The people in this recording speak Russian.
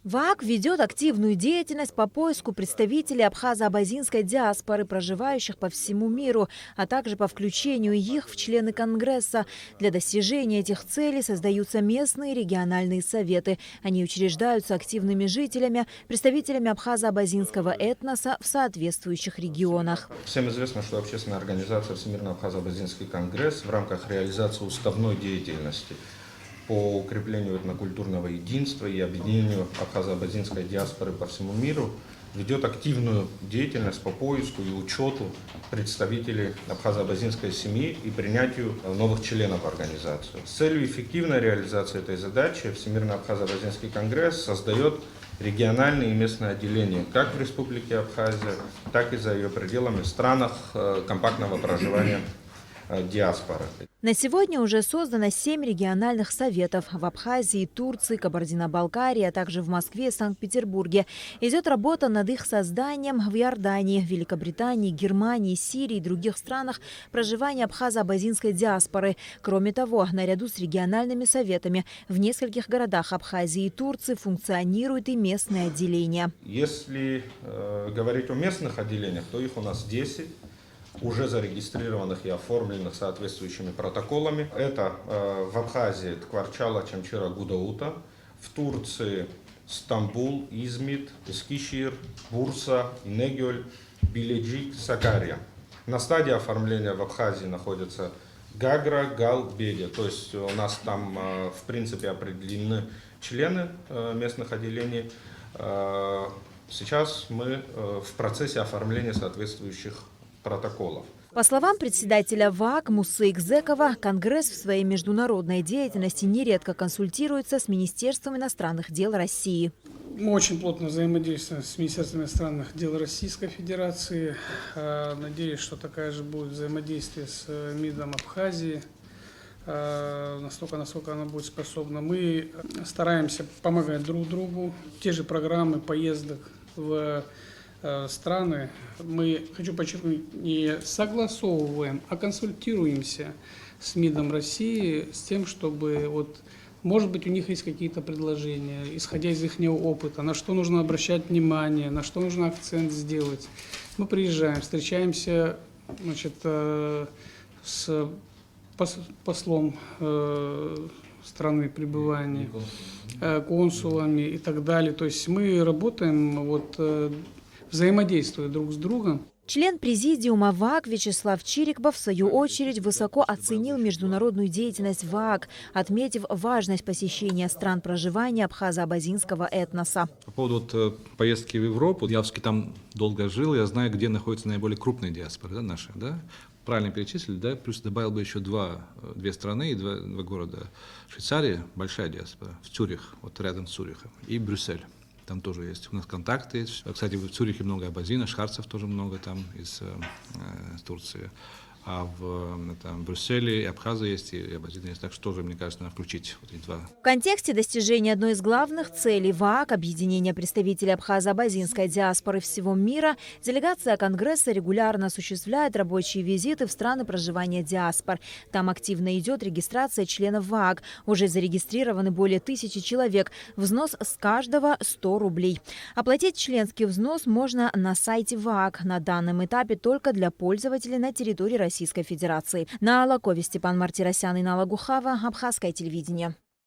ВААК ведет активную деятельность по поиску представителей абхазо-абазинской диаспоры, проживающих по всему миру, а также по включению их в члены Конгресса. Для достижения этих целей создаются местные региональные советы. Они учреждаются активными жителями, представителями абхазо-абазинского этноса в соответствующих регионах. Всем известно, что общественная организация Всемирный абхазо-абазинский конгресс в рамках реализации уставной деятельности по укреплению этнокультурного единства и объединению абхазо-абазинской диаспоры по всему миру ведет активную деятельность по поиску и учету представителей абхазо-абазинской семьи и принятию новых членов организации. С целью эффективной реализации этой задачи Всемирный абхазо-абазинский конгресс создает региональные и местные отделения как в Республике Абхазия, так и за ее пределами в странах компактного проживания диаспоры. На сегодня уже создано 7 региональных советов в Абхазии, Турции, Кабардино-Балкарии, а также в Москве и Санкт-Петербурге. Идет работа над их созданием в Иордании, Великобритании, Германии, Сирии и других странах проживания абхазо-абазинской диаспоры. Кроме того, наряду с региональными советами в нескольких городах Абхазии и Турции функционируют и местные отделения. Если говорить о местных отделениях, то их у нас 10. Уже зарегистрированных и оформленных соответствующими протоколами. Это в Абхазии Ткварчала, Чамчира, Гудаута, в Турции Стамбул, Измит, Эскишир, Бурса, Инегёль, Биледжик, Сакария. На стадии оформления в Абхазии находятся Гагра, Гал, Бедя. То есть у нас там в принципе определены члены местных отделений. Сейчас мы в процессе оформления соответствующих протоколов. По словам председателя ВААК Мусы Игзекова, Конгресс в своей международной деятельности нередко консультируется с Министерством иностранных дел России. Мы очень плотно взаимодействуем с Министерством иностранных дел Российской Федерации. Надеюсь, что такая же будет взаимодействие с МИДом Абхазии, настолько, насколько она будет способна. Мы стараемся помогать друг другу. Те же программы поездок в страны мы, хочу подчеркнуть, не согласовываем, а консультируемся с МИДом России с тем, чтобы, может быть, у них есть какие-то предложения, исходя из их опыта, на что нужно обращать внимание, на что нужно акцент сделать. Мы приезжаем, встречаемся, с послом страны пребывания, консулами и так далее. То есть мы работаем взаимодействуя друг с другом. Член президиума ВААК Вячеслав Чирикба, в свою очередь, высоко оценил международную деятельность ВААК, отметив важность посещения стран проживания абхазо-абазинского этноса. По поводу поездки в Европу, я там долго жил, я знаю, где находятся наиболее крупные диаспоры наши. Да? Правильно перечислили, да? Плюс добавил бы еще две страны и два города. Швейцария, большая диаспора, в Цюрих, рядом с Цюрихом, и Брюссель. Там тоже есть. У нас контакты есть. Кстати, в Цюрихе много абазинов, шхарцев тоже много там из Турции. А в Брюсселе и Абхазия есть, и абазины есть. Так что тоже, мне кажется, надо включить эти два. В контексте достижения одной из главных целей ВААК – объединения представителей абхазо-абазинской диаспоры всего мира, делегация Конгресса регулярно осуществляет рабочие визиты в страны проживания диаспор. Там активно идет регистрация членов ВААК. Уже зарегистрированы более 1000 человек. Взнос с каждого 100 рублей. Оплатить членский взнос можно на сайте ВААК. На данном этапе только для пользователей на территории Российской Федерации. На Алакове Степан Мартиросян и Нала Гухава, Абхазское телевидение.